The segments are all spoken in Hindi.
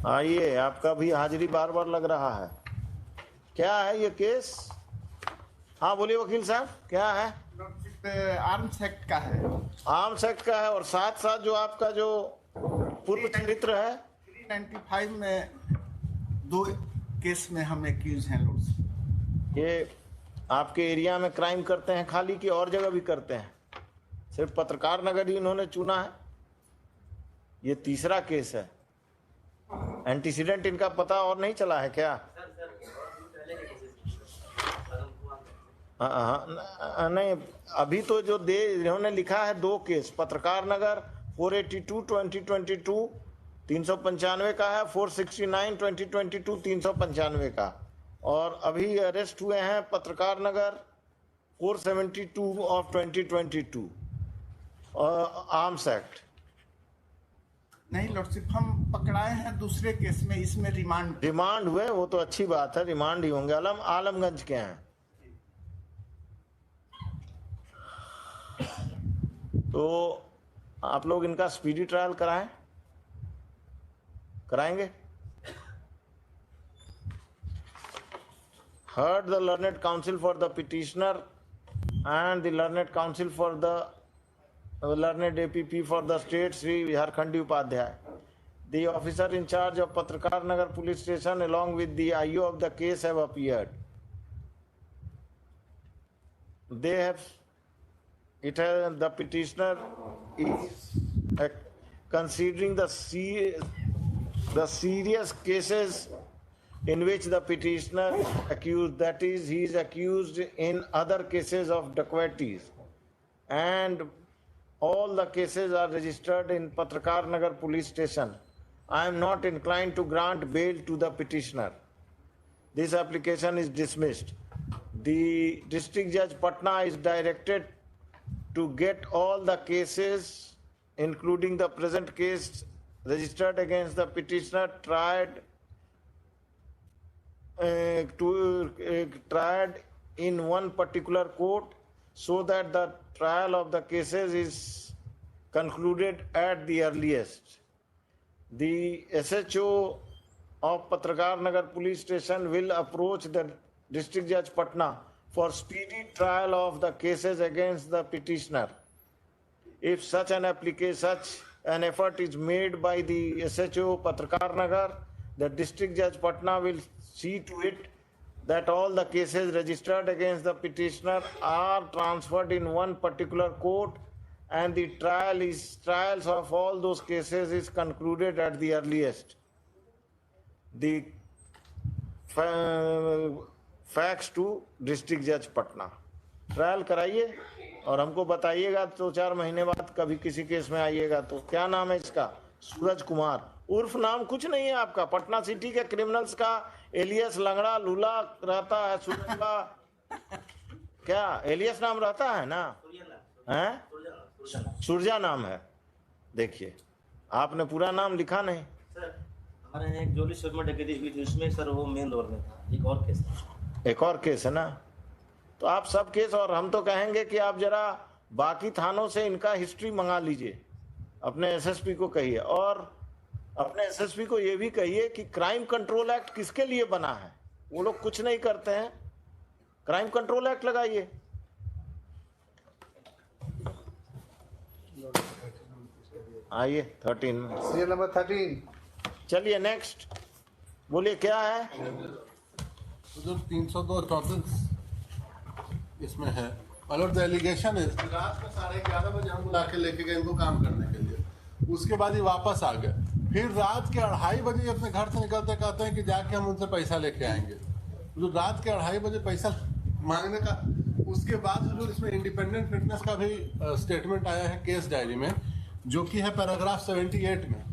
आइए, आपका भी हाजिरी बार बार लग रहा है। क्या है ये केस? हाँ बोलिए वकील साहब, क्या है? आर्म्स एक्ट का है। आर्म्स एक्ट का है और साथ साथ जो आपका जो पूर्व चरित्र है 395 में 2 केस में हम एक्यूज हैं लोग। ये आपके एरिया में क्राइम करते हैं खाली की और जगह भी करते हैं? सिर्फ पत्रकार नगर ही इन्होंने चुना है? ये तीसरा केस है। एंटीसीडेंट इनका पता और नहीं चला है क्या? नहीं, अभी तो जो इन्होंने लिखा है 2 केस, पत्रकार नगर 482 2022 395 का है, 469 2022 395 का, और अभी अरेस्ट हुए हैं पत्रकार नगर 472 ऑफ 2022 आर्म्स एक्ट। नहीं लॉर्डशिप, हम पकड़ाए हैं दूसरे केस में, इसमें रिमांड हुए, वो तो अच्छी बात है, रिमांड ही होंगे। आलमगंज के हैं। तो आप लोग इनका स्पीडी ट्रायल कराएंगे? Heard the learned counsel for the petitioner and the learned counsel for the learned APP for the state, Sri Harkhandi Upadhyay. The officer in charge of Patrakar Nagar police station along with the IO of the case have appeared. The petitioner is considering the serious cases in which the petitioner accused, that is, he is accused in other cases of dacoities, and all the cases are registered in Patrakar Nagar police station. I am not inclined to grant bail to the petitioner. This application is dismissed. The district judge Patna is directed to get all the cases, including the present case registered against the petitioner, tried in one particular court, so that the trial of the cases is concluded at the earliest. The SHO of Patrakar Nagar police station will approach the district judge Patna for speedy trial of the cases against the petitioner. If such an effort is made by the SHO Patrakar Nagar, the district judge Patna will see to it that all the cases registered against the petitioner are transferred in one particular court, and the trials of all those cases is concluded at the earliest. The facts to district judge Patna. Trial कराइए और हमको बताइएगा 2-4 महीने बाद कभी किसी केस में आइएगा तो। क्या नाम है इसका? सूरज कुमार, उर्फ नाम कुछ नहीं है आपका, पटना सिटी के क्रिमिनल्स का एलियस लंगड़ा लूला रहता है। सूरज का क्या एलियस नाम रहता है ना? हैं? सूरजा नाम है। देखिए, आपने पूरा नाम लिखा नहीं। सर, हमारे एक जोली शर्मा डकैती हुई थी, उसमें सर वो मेन रोल में था। एक और केस है ना? तो आप सब केस, और हम तो कहेंगे कि आप जरा बाकी थानों से इनका हिस्ट्री मंगा लीजिए, अपने एसएसपी को कहिए, और अपने एसएसपी को ये भी कहिए कि क्राइम कंट्रोल एक्ट किसके लिए बना है। वो लोग कुछ नहीं करते हैं, क्राइम कंट्रोल एक्ट लगाइए। आइए 13 सीरियल नंबर 13। चलिए नेक्स्ट बोलिए, क्या है? जो 302-34 इसमें है, और द एलिगेशन है रात में 11:30 बजे हम बुला के लेके गए इनको काम करने के लिए। उसके बाद ये वापस आ गए, फिर रात के 2:30 बजे अपने घर से निकलते कहते हैं कि जाके हम उनसे पैसा लेके आएंगे। जो रात के 2:30 बजे पैसा मांगने का, उसके बाद जो इसमें इंडिपेंडेंट फिटनेस का भी स्टेटमेंट आया है केस डायरी में, जो कि है पैराग्राफ 78 में।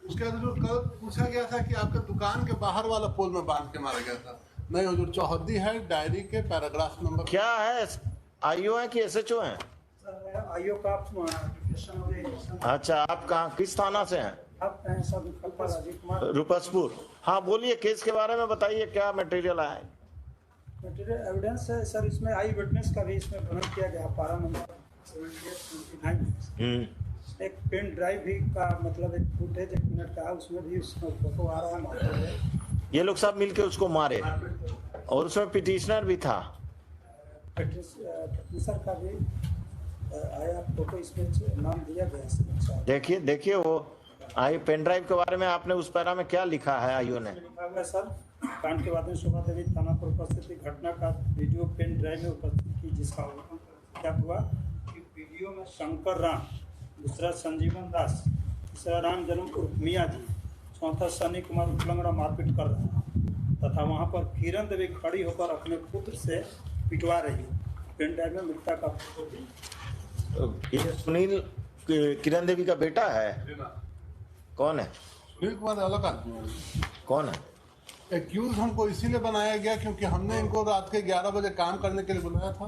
उसके बाद जो कल पूछा गया था कि आपके दुकान के बाहर वाला पोल में बांध के मारा गया था, नहीं हुजूर, चौहद्दी है डायरी के पैराग्राफ नंबर। क्या है? आईओ है कि एसएचओ है? आईओ का। अच्छा, आप कहाँ, किस थाना से हैं? रुपसपुर। हाँ बोलिए, केस के बारे में बताइए, क्या मटेरियल आया है? मटेरियल एविडेंस है सर, इसमें आई विटनेस का भी इसमें वर्णन किया गया, पारा नंबर 78-29। एक पेन ड्राइव भी का मतलब एक फुटेज 1 मिनट का है, उसमें भी उसका फोटो आ रहा है मारते हुए। ये लोग सब मिलके उसको मारे और उसमें पिटिशनर भी था। पिटिशनर का भी आया फोटो, इसमें नाम दिया गया है। अच्छा, देखिए देखिए वो आई पेन ड्राइव के बारे में आपने उस पैरा में क्या लिखा है आईओ ने? लिखा हुआ है सर, कांड के बाद में शोभा देवी थाना पर उपस्थित घटना का वीडियो पेन ड्राइव में उपस्थित की, जिसका क्या हुआ कि वीडियो में शंकर राम, दूसरा संजीवन दास, तीसरा राम जन्म उर्फ मियाँ जी, चौथा सनी कुमार उलंगड़ा मारपीट कर रहा है तथा वहाँ पर किरण देवी खड़ी होकर अपने पुत्र से पिटवा रही है। पेन ड्राइव में मृतक का फोटो भी। ये सुनील किरण देवी का बेटा है? कौन है? सुनील कुमार अलग आदमी है। कौन है? एक्यूज हमको इसीलिए बनाया गया क्योंकि हमने इनको रात के 11 बजे काम करने के लिए बुलाया था